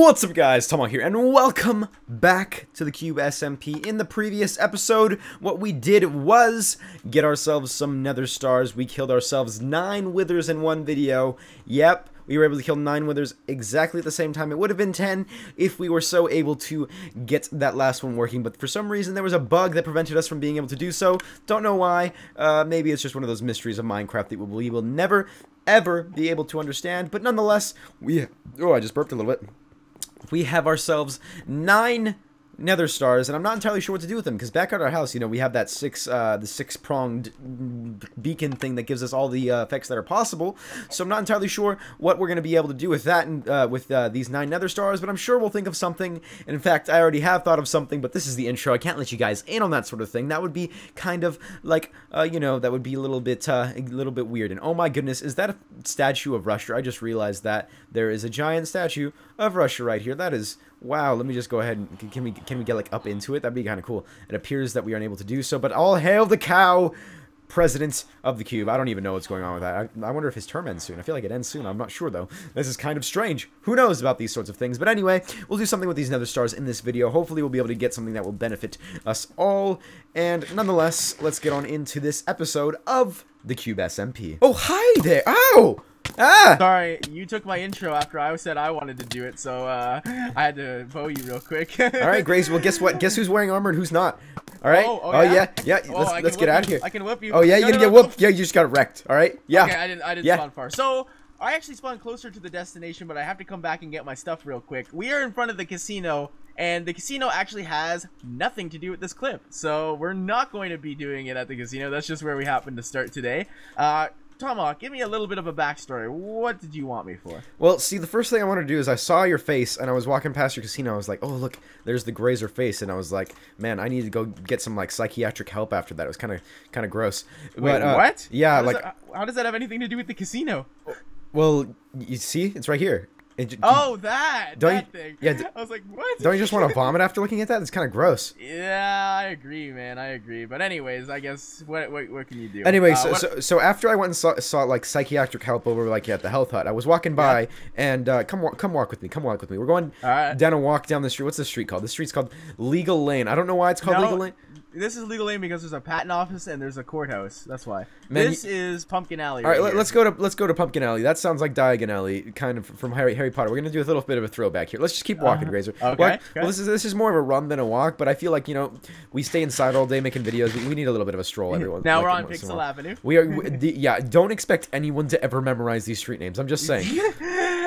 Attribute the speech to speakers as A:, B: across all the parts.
A: What's up guys, Tomahawk here, and welcome back to the Cube SMP. In the previous episode, what we did was get ourselves some nether stars. We killed ourselves 9 withers in one video. Yep, we were able to kill 9 withers exactly at the same time. It would have been 10 if we were so able to get that last one working, but for some reason there was a bug that prevented us from being able to do so. Don't know why. Maybe it's just one of those mysteries of Minecraft that we will never, ever be able to understand, but nonetheless, oh, I just burped a little bit. We have ourselves 9 nether stars, and I'm not entirely sure what to do with them, because back at our house, you know, we have that the six-pronged beacon thing that gives us all the effects that are possible, so I'm not entirely sure what we're going to be able to do with that, and with these 9 nether stars, but I'm sure we'll think of something. And in fact, I already have thought of something, but this is the intro. I can't let you guys in on that sort of thing. That would be kind of like, you know, that would be a little bit weird. And oh my goodness, is that a statue of Rusher? I just realized that there is a giant statue of Rusher right here. That is... wow, let me just go ahead and can we get like up into it? That'd be kind of cool. It appears that we aren't able to do so, but all hail the cow, president of the cube. I don't even know what's going on with that. I wonder if his term ends soon. I feel like it ends soon. I'm not sure though. This is kind of strange. Who knows about these sorts of things? But anyway, we'll do something with these nether stars in this video. Hopefully we'll be able to get something that will benefit us all. And nonetheless, let's get on into this episode of the Cube SMP. Oh, hi there. Ow! Ah!
B: Sorry, you took my intro after I said I wanted to do it, so I had to bow you real quick.
A: Alright, Grace, well guess what? Guess who's wearing armor and who's not? Alright?
B: Oh, yeah?
A: Yeah, let's get out of here.
B: I can whip you.
A: Oh yeah, you're gonna get whooped. Yeah, you just got wrecked. Alright? Yeah.
B: Okay, I didn't spawn far. So, I actually spawned closer to the destination, but I have to come back and get my stuff real quick. We are in front of the casino, and the casino actually has nothing to do with this clip. So, we're not going to be doing it at the casino. That's just where we happen to start today. Tomahawk, give me a little bit of a backstory. What did you want me for?
A: Well, see, the first thing I wanted to do is I saw your face, and I was walking past your casino. I was like, oh, look, there's the grazer face. And I was like, man, I need to go get some, like, psychiatric help after that. It was kind of gross.
B: Wait,
A: but,
B: what?
A: Yeah,
B: how does that have anything to do with the casino?
A: Well, you see? It's right here.
B: Oh, that thing.
A: Yeah,
B: I was like, what?
A: Don't you just want to vomit after looking at that? It's kind of gross.
B: Yeah, I agree, man. I agree. But anyways, I guess what can you do?
A: Anyway, so after I went and saw like psychiatric help over like at the health hut, I was walking by and come walk with me. Come walk with me. We're going down a walk down the street. What's the street called? The street's called Legal Lane. I don't know why it's called Legal Lane.
B: This is Legal Lane because there's a patent office and there's a courthouse. That's why. Man, this is Pumpkin Alley.
A: All right, let's go to Pumpkin Alley. That sounds like Diagon Alley, kind of from Harry Potter. We're gonna do a little bit of a throwback here. Let's just keep walking, Grazer.
B: Okay.
A: Well, this is more of a run than a walk, but I feel like, you know, we stay inside all day making videos. We need a little bit of a stroll everyone.
B: Now we're on Pixel Avenue.
A: We are. Yeah. Don't expect anyone to ever memorize these street names. I'm just saying.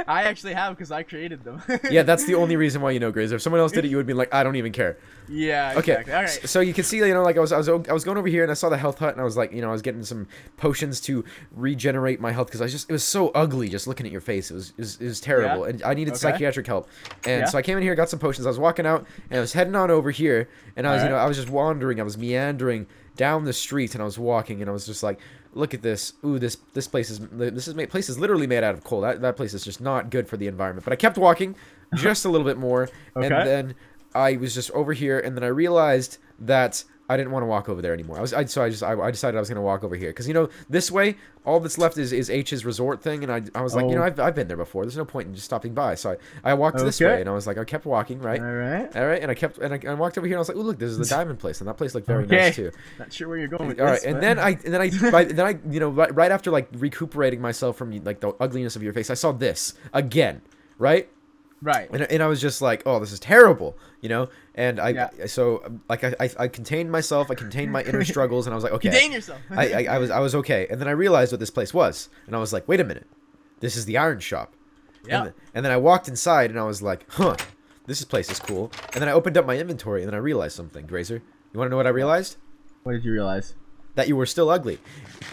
B: I actually have because I created them.
A: Yeah, that's the only reason why you know, Grazer. If someone else did it, you would be like, I don't even care.
B: Yeah.
A: Okay.
B: Exactly. All right.
A: So you can see, you know, like I was going over here and I saw the health hut and I was like, you know, I was getting some potions to regenerate my health because it was so ugly just looking at your face. It was terrible, and I needed psychiatric help. And so I came in here, got some potions. I was walking out and I was heading on over here, and I was I was just wandering. I was meandering down the street and I was walking and I was just like, look at this. Ooh, this place is literally made out of coal. That place is just not good for the environment. But I kept walking just a little bit more, and then I was just over here, and then I realized that I didn't want to walk over there anymore. I decided I was going to walk over here because, you know, this way all that's left is H's resort thing, and I was like, you know, I've been there before. There's no point in just stopping by. So I walked this way, and I was like, I kept walking, right? All right, and I walked over here, and I was like, oh look, this is the diamond place, and that place looked very nice too.
B: Not sure where you're going with
A: all
B: this.
A: Right, and then I you know, right after like recuperating myself from like the ugliness of your face, I saw this again, right?
B: Right.
A: And I was just like, oh, this is terrible, you know? And so like I contained myself, I contained my inner struggles, and I was like, okay.
B: Contain yourself.
A: I was okay. And then I realized what this place was. And I was like, wait a minute. This is the iron shop.
B: Yeah.
A: And then I walked inside and I was like, huh, this place is cool. And then I opened up my inventory and then I realized something. Grazer, you want to know what I realized?
B: What did you realize?
A: That you were still ugly.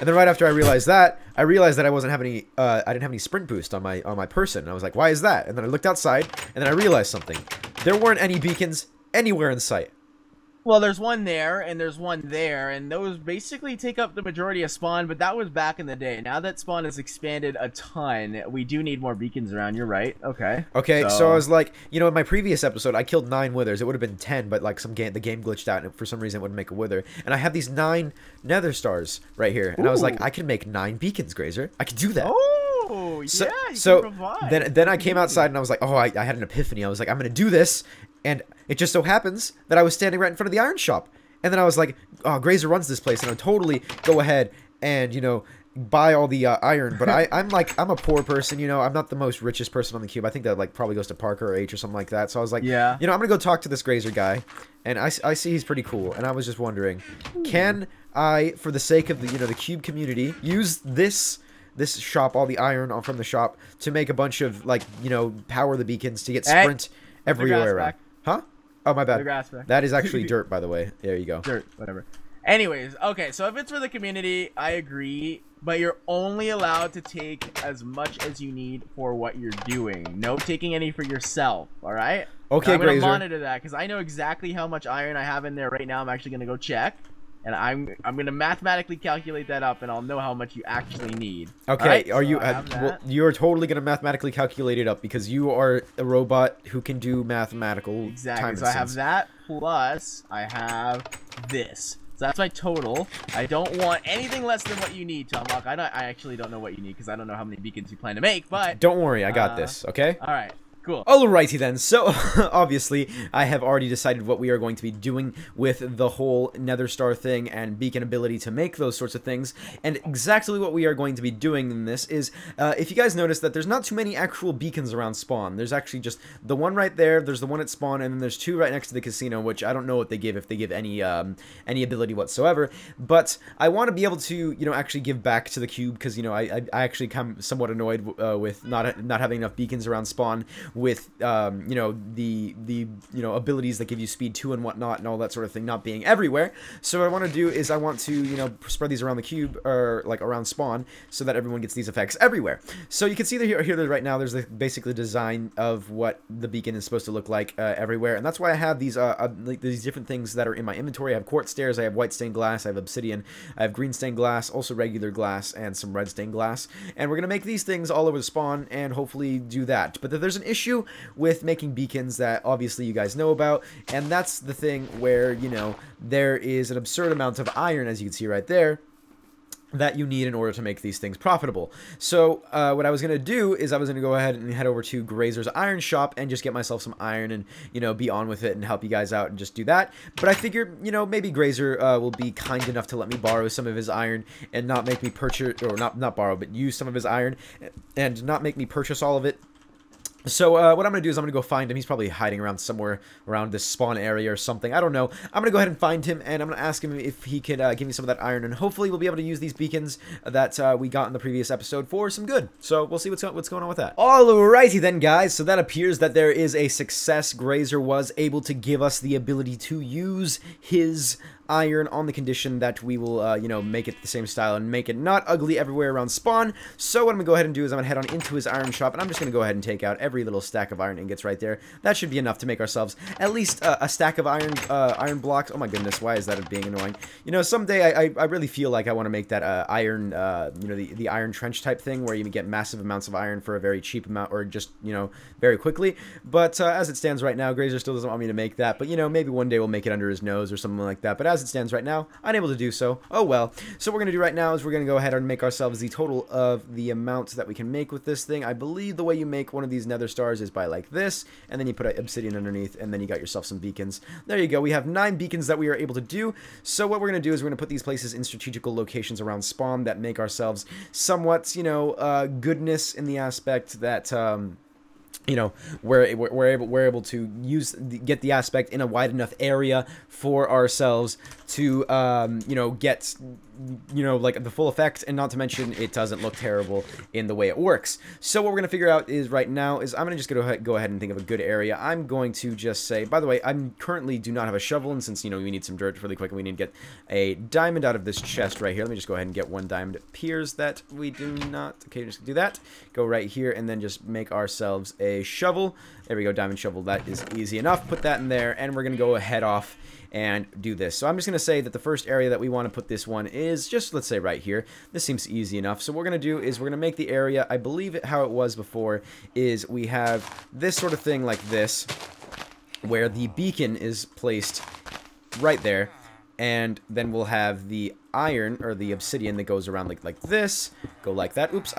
A: And then right after I realized that I wasn't having any I didn't have any sprint boost on my person. And I was like, why is that? And then I looked outside and then I realized something. There weren't any beacons anywhere in sight.
B: Well, there's one there, and there's one there, and those basically take up the majority of spawn, but that was back in the day. Now that spawn has expanded a ton, we do need more beacons around. You're right. Okay.
A: Okay, so I was like, you know, in my previous episode, I killed 9 withers. It would have been 10, but like the game glitched out, and for some reason it wouldn't make a wither. And I have these 9 nether stars right here, and I was like, I can make 9 beacons, Grazer. I could do that.
B: Oh! Oh,
A: So,
B: yeah, you
A: so
B: can provide.
A: then I came outside and I was like, oh, I had an epiphany. I was like, I'm gonna do this, and it just so happens that I was standing right in front of the iron shop, and then I was like, oh, Grazer runs this place, and I'll totally go ahead and, you know, buy all the iron. But I'm a poor person, you know. I'm not the most richest person on the cube. I think that like probably goes to Parker or H or something like that. So I was like,
B: yeah,
A: you know, I'm gonna go talk to this Grazer guy, and I see he's pretty cool, and I was just wondering, can I, for the sake of the, you know, the cube community, use this shop, all the iron from the shop, to make a bunch of, like, you know, power the beacons to get sprint everywhere around. Huh? Oh, my bad. That is actually dirt, by the way. There you go.
B: Dirt, whatever. Anyways, okay, so if it's for the community, I agree, but you're only allowed to take as much as you need for what you're doing. No taking any for yourself, all right?
A: Okay,
B: I'm going to
A: Grazer.
B: monitor that, because I know exactly how much iron I have in there right now. I'm actually going to go check. And I'm going to mathematically calculate that up, and I'll know how much you actually need.
A: Okay,
B: right,
A: are
B: so
A: you? Well, you're totally going to mathematically calculate it up because you are a robot who can do mathematical
B: exactly. So I have that plus I have this. So that's my total. I don't want anything less than what you need, Tomahawk. I actually don't know what you need because I don't know how many beacons you plan to make. But
A: don't worry, I got this. Okay.
B: All right. Cool.
A: Alrighty then, so obviously I have already decided what we are going to be doing with the whole Nether Star thing and beacon ability to make those sorts of things, and exactly what we are going to be doing in this is, if you guys notice that there's not too many actual beacons around spawn. There's actually just the one right there, there's the one at spawn, and then there's two right next to the casino, which I don't know what they give, if they give any ability whatsoever, but I want to be able to, you know, actually give back to the cube, because, you know, I actually come somewhat annoyed with not having enough beacons around spawn, with you know, the you know, abilities that give you speed 2 and whatnot and all that sort of thing not being everywhere. So what I want to do is I want to, you know, spread these around the cube, or like around spawn, so that everyone gets these effects everywhere. So you can see that here right now there's basically design of what the beacon is supposed to look like everywhere, and that's why I have these like these different things that are in my inventory. I have quartz stairs, I have white stained glass, I have obsidian, I have green stained glass, also regular glass, and some red stained glass, and we're gonna make these things all over the spawn and hopefully do that. But there's an issue with making beacons that obviously you guys know about, and that's the thing where, you know, there is an absurd amount of iron, as you can see right there, that you need in order to make these things profitable. So what I was going to do is I was going to go ahead and head over to Grazer's iron shop and just get myself some iron and, you know, be on with it and help you guys out and just do that. But I figured, you know, maybe Grazer will be kind enough to let me borrow some of his iron and not make me purchase, or not borrow, but use some of his iron and not make me purchase all of it. So what I'm going to do is I'm going to go find him. He's probably hiding around somewhere around this spawn area or something. I don't know. I'm going to go ahead and find him, and I'm going to ask him if he could give me some of that iron, and hopefully we'll be able to use these beacons that we got in the previous episode for some good. So we'll see what's going on with that. Alrighty then, guys. So that appears that there is a success. Grazer was able to give us the ability to use his iron on the condition that we will, you know, make it the same style and make it not ugly everywhere around spawn. So what I'm going to go ahead and do is I'm going to head on into his iron shop, and I'm just going to go ahead and take out every little stack of iron ingots right there. That should be enough to make ourselves at least a stack of iron blocks. Oh my goodness, why is that being annoying? You know, someday I really feel like I want to make that iron, you know, the iron trench type thing where you get massive amounts of iron for a very cheap amount, or just, you know, very quickly. But as it stands right now, Grazer still doesn't want me to make that. But, you know, maybe one day we'll make it under his nose or something like that. But as it stands right now, unable to do so. Oh well. So what we're going to do right now is we're going to go ahead and make ourselves the total of the amount that we can make with this thing. I believe the way you make one of these nether stars is by like this, and then you put obsidian underneath, and then you got yourself some beacons. There you go. We have 9 beacons that we are able to do. So what we're going to do is we're going to put these places in strategical locations around spawn that make ourselves somewhat, you know, goodness in the aspect that, you know, we're able to get the aspect in a wide enough area for ourselves to you know, get, you know, like the full effect, and not to mention it doesn't look terrible in the way it works. So what we're gonna figure out is right now is I'm gonna just go ahead and think of a good area. I'm going to just say, by the way, I'm currently do not have a shovel, and since, you know, we need some dirt really quick and we need to get a diamond out of this chest right here, let me just go ahead and get 1 diamond. It appears that we do not. Okay, just do that, go right here, and then just make ourselves a shovel. There we go, diamond shovel. That is easy enough. Put that in there, and we're gonna go head off and do this. So I'm just gonna say that the first area that we want to put this one is just, let's say, right here. This seems easy enough. So what we're gonna do is we're gonna make the area, I believe how it was before, is we have this sort of thing like this, where the beacon is placed right there. And then we'll have the iron, or the obsidian, that goes around like this. Go like that. Oops,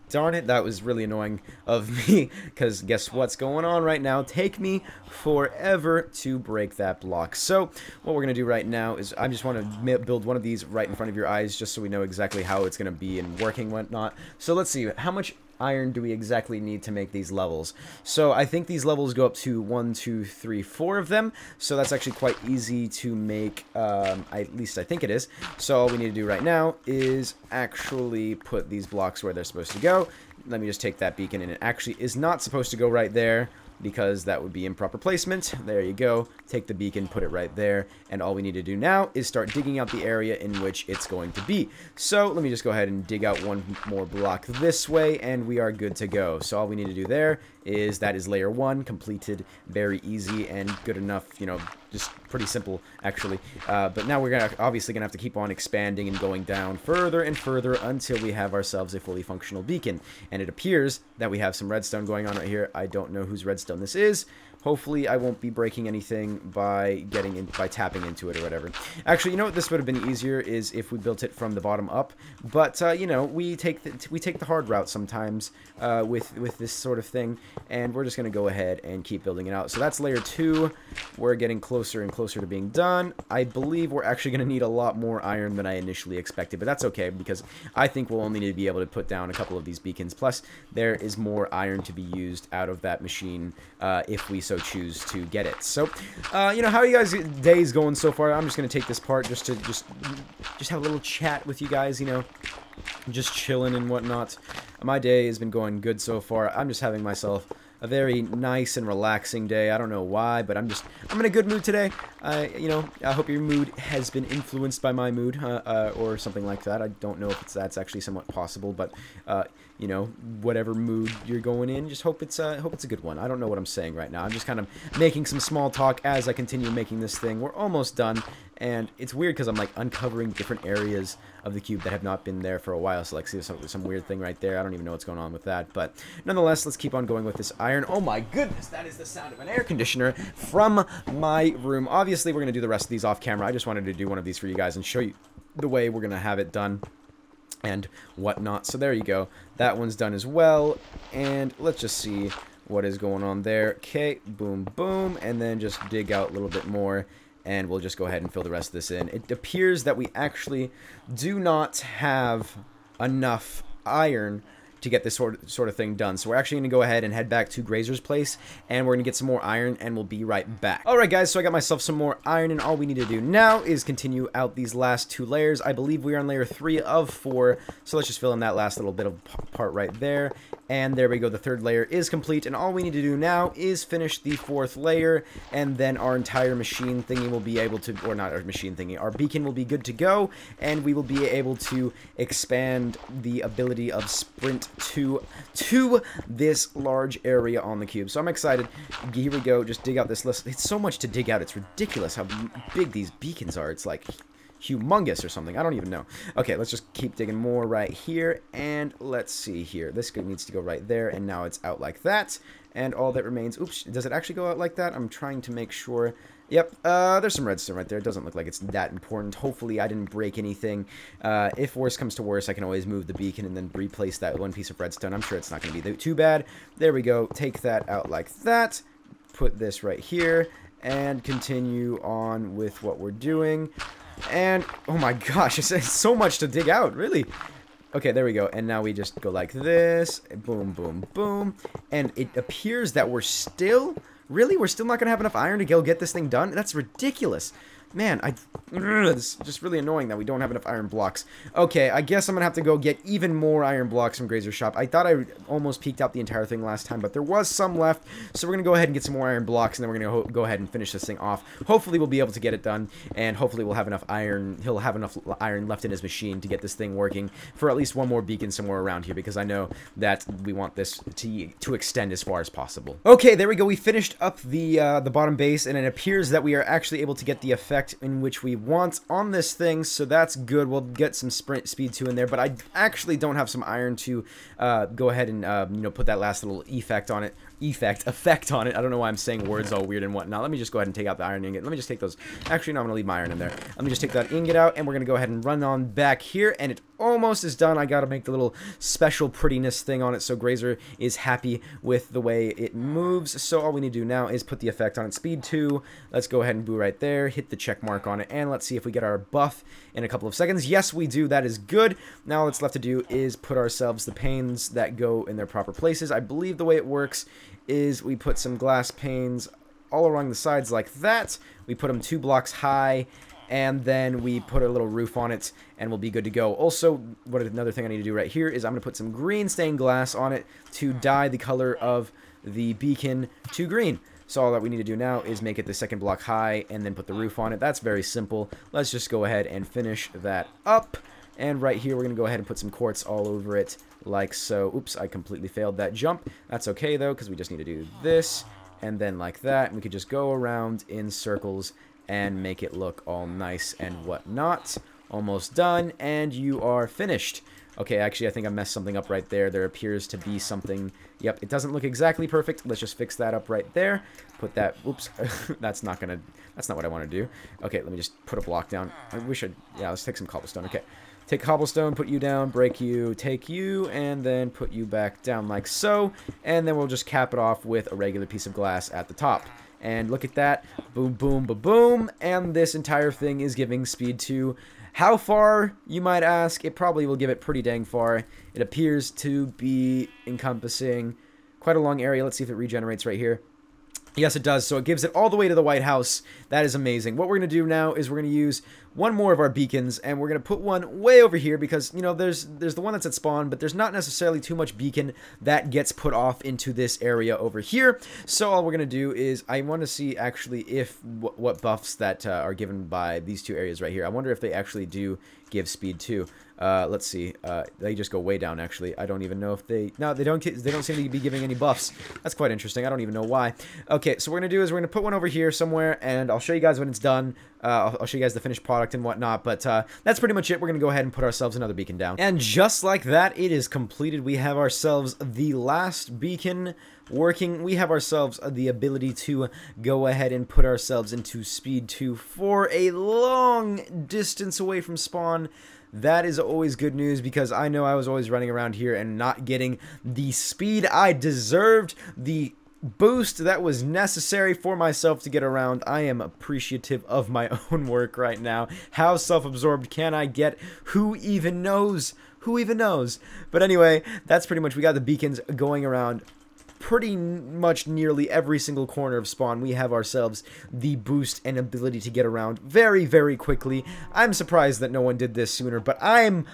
A: darn it, that was really annoying of me, because guess what's going on right now? Take me forever to break that block. So what we're going to do right now is I just want to build one of these right in front of your eyes, just so we know exactly how it's going to be and working, whatnot. So let's see, how much iron do we exactly need to make these levels? So I think these levels go up to 1, 2, 3, 4 of them, so that's actually quite easy to make. At least I think it is. So all we need to do right now is actually put these blocks where they're supposed to go. Let me just take that beacon, and it actually is not supposed to go right there, because that would be improper placement. There you go. Take the beacon, put it right there, and all we need to do now is start digging out the area in which it's going to be. So let me just go ahead and dig out one more block this way, and we are good to go. So all we need to do there is, that is layer 1 completed. Very easy and good enough, you know, just pretty simple actually. But now we're obviously gonna have to keep on expanding and going down further and further until we have ourselves a fully functional beacon. And it appears that we have some redstone going on right here. I don't know whose redstone this is. Hopefully I won't be breaking anything by tapping into it or whatever. Actually, you know what this would have been easier is if we built it from the bottom up. But you know, we take the hard route sometimes with this sort of thing, and we're just gonna go ahead and keep building it out. So that's layer 2. We're getting closer and closer to being done. I believe we're actually gonna need a lot more iron than I initially expected, but that's okay, because I think we'll only need to be able to put down a couple of these beacons. Plus, there is more iron to be used out of that machine if we so choose to get it. So, you know, how are you guys' days going so far? I'm just gonna take this part just to just have a little chat with you guys, you know, just chilling and whatnot. My day has been going good so far. I'm just having myself a very nice and relaxing day. I don't know why, but I'm in a good mood today. You know, I hope your mood has been influenced by my mood, or something like that. I don't know if that's actually somewhat possible, but you know, whatever mood you're going in, just hope it's a good one. I don't know what I'm saying right now. I'm just kind of making some small talk as I continue making this thing. We're almost done, and it's weird because I'm like uncovering different areas of the cube that have not been there for a while. So like, see, there's some weird thing right there. I don't even know what's going on with that, but nonetheless, let's keep on going with this iron. Oh my goodness, that is the sound of an air conditioner from my room. Obviously, we're gonna do the rest of these off camera. I just wanted to do one of these for you guys and show you the way we're gonna have it done and whatnot. So there you go. That one's done as well, and let's just see what is going on there. Okay, boom, boom, and then just dig out a little bit more, and we'll just go ahead and fill the rest of this in. It appears that we actually do not have enough iron to get this sort of thing done. So we're actually going to go ahead and head back to Grazer's place, and we're going to get some more iron, and we'll be right back. Alright guys, so I got myself some more iron, and all we need to do now is continue out these last 2 layers. I believe we are on layer 3 of 4, so let's just fill in that last little bit of part right there. And there we go, the 3rd layer is complete, and all we need to do now is finish the 4th layer, and then our entire machine thingy will be able to, or not our machine thingy, our beacon will be good to go, and we will be able to expand the ability of sprint to this large area on the cube. So I'm excited. Here we go, just dig out this list. It's so much to dig out, it's ridiculous how big these beacons are. It's like humongous or something. I don't even know. Okay, let's just keep digging more right here, and let's see here. This needs to go right there, and now it's out like that, and all that remains. Oops, does it actually go out like that? I'm trying to make sure. Yep, there's some redstone right there. It doesn't look like it's that important. Hopefully I didn't break anything. If worse comes to worse, I can always move the beacon and then replace that one piece of redstone. I'm sure it's not going to be too bad. There we go. Take that out like that. Put this right here, and continue on with what we're doing. And, oh my gosh, it's so much to dig out, really. Okay, there we go. And now we just go like this. Boom, boom, boom. And it appears that we're still not going to have enough iron to go get this thing done? That's ridiculous. Man, it's just really annoying that we don't have enough iron blocks. Okay, I guess I'm going to have to go get even more iron blocks from Grazer's shop. I thought I almost peeked out the entire thing last time, but there was some left. So we're going to go ahead and get some more iron blocks, and then we're going to go ahead and finish this thing off. Hopefully we'll be able to get it done, and hopefully we'll have enough iron. He'll have enough iron left in his machine to get this thing working for at least one more beacon somewhere around here, because I know that we want this to extend as far as possible. Okay, there we go. We finished up the bottom base, and it appears that we are actually able to get the effect in which we want on this thing, so that's good. We'll get some sprint speed too in there, but I actually don't have some iron to go ahead and you know, put that last little effect on it. effect on it. I don't know why I'm saying words all weird and whatnot. Let me just go ahead and take out the iron ingot. Let me just take those. Actually, no, I'm going to leave my iron in there. Let me just take that ingot out, and we're going to go ahead and run on back here, and it almost is done. I got to make the little special prettiness thing on it so Grazer is happy with the way it moves. So all we need to do now is put the effect on it. Speed 2. Let's go ahead and boo right there. Hit the check mark on it, and let's see if we get our buff in a couple of seconds. Yes, we do. That is good. Now all that's left to do is put ourselves the panes that go in their proper places. I believe the way it works is we put some glass panes all along the sides like that. We put them 2 blocks high, and then we put a little roof on it, and we'll be good to go. Also, another thing I need to do right here is I'm going to put some green stained glass on it to dye the color of the beacon to green. So all that we need to do now is make it the 2nd block high, and then put the roof on it. That's very simple. Let's just go ahead and finish that up. And right here, we're going to go ahead and put some quartz all over it, like so. Oops, I completely failed that jump. That's okay, though, because we just need to do this, and then like that. And we could just go around in circles and make it look all nice and whatnot. Almost done, and you are finished. Okay, actually, I think I messed something up right there. There appears to be something. Yep, it doesn't look exactly perfect. Let's just fix that up right there. Put that. Oops, that's not what I want to do. Okay, let me just put a block down. Yeah, let's take some cobblestone. Okay. Take cobblestone, put you down, break you, take you, and then put you back down like so. And then we'll just cap it off with a regular piece of glass at the top. And look at that. Boom, boom, ba boom. And this entire thing is giving speed 2. How far, you might ask? It probably will give it pretty dang far. It appears to be encompassing quite a long area. Let's see if it regenerates right here. Yes, it does. So it gives it all the way to the White House. That is amazing. What we're going to do now is we're going to use one more of our beacons, and we're going to put one way over here because, you know, there's the one that's at spawn, but there's not necessarily too much beacon that gets put off into this area over here. So all we're going to do is I want to see actually if what buffs that are given by these 2 areas right here. I wonder if they actually do give speed 2. Let's see. They just go way down, actually. I don't even know if they... No, they don't seem to be giving any buffs. That's quite interesting. I don't even know why. Okay, so what we're going to do is we're going to put one over here somewhere, and I'll show you guys when it's done. I'll show you guys the finished product and whatnot, but that's pretty much it. We're going to go ahead and put ourselves another beacon down. And just like that, it is completed. We have ourselves the last beacon working. We have ourselves the ability to go ahead and put ourselves into speed 2 for a long distance away from spawn. That is always good news because I know I was always running around here and not getting the speed I deserved, the boost that was necessary for myself to get around. I am appreciative of my own work right now. How self-absorbed can I get? Who even knows? Who even knows? But anyway, that's pretty much, we got the beacons going around pretty much nearly every single corner of spawn. We have ourselves the boost and ability to get around very, very quickly. I'm surprised that no one did this sooner, but I'm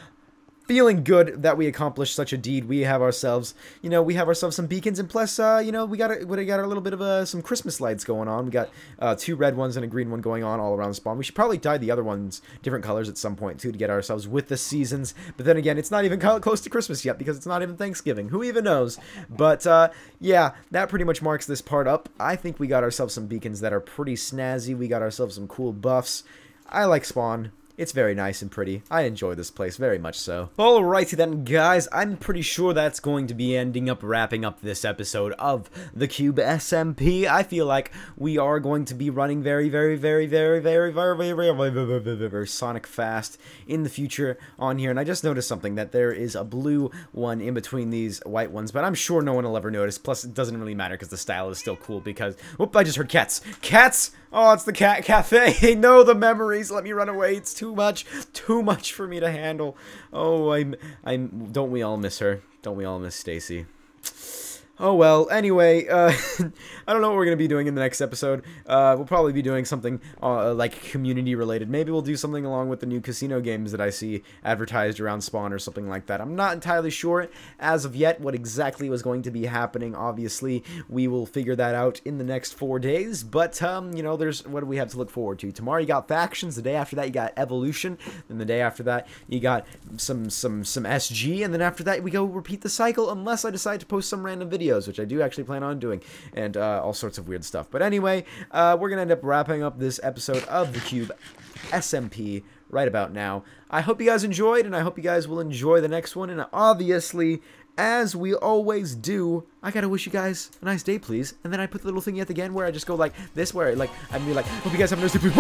A: feeling good that we accomplished such a deed. We have ourselves, you know, we have ourselves some beacons, and plus, you know, we got a little bit of some Christmas lights going on. We got 2 red ones and a green one going on all around the spawn. We should probably dye the other ones different colors at some point too to get ourselves with the seasons. But then again, it's not even close to Christmas yet because it's not even Thanksgiving. Who even knows? But yeah, that pretty much marks this part up. I think we got ourselves some beacons that are pretty snazzy. We got ourselves some cool buffs. I like spawn. It's very nice and pretty. I enjoy this place very much so. Alrighty then, guys. I'm pretty sure that's going to be wrapping up this episode of the Cube SMP. I feel like we are going to be running very Sonic fast in the future on here. And I just noticed something, that there is a blue one in between these white ones, but I'm sure no one will ever notice. Plus, it doesn't really matter because the style is still cool because... Whoop, I just heard cats. Cats! Oh, it's the cat cafe. No, the memories. Let me run away. It's too much for me to handle. Oh, don't we all miss her? Don't we all miss Stacy? Oh well, anyway, I don't know what we're going to be doing in the next episode. We'll probably be doing something like community related. Maybe we'll do something along with the new casino games that I see advertised around spawn or something like that. I'm not entirely sure as of yet what exactly was going to be happening. Obviously, we will figure that out in the next 4 days. But, you know, what do we have to look forward to? Tomorrow you got factions. The day after that you got evolution. Then the day after that you got some SG. And then after that we go repeat the cycle unless I decide to post some random videos, which I do actually plan on doing, and all sorts of weird stuff. But anyway, we're going to end up wrapping up this episode of the Cube SMP right about now. I hope you guys enjoyed, and I hope you guys will enjoy the next one, and obviously, as we always do, I gotta wish you guys a nice day, please. And then I put the little thingy at the end where I just go like this, where like I'd be like, hope you guys have a nice day, please.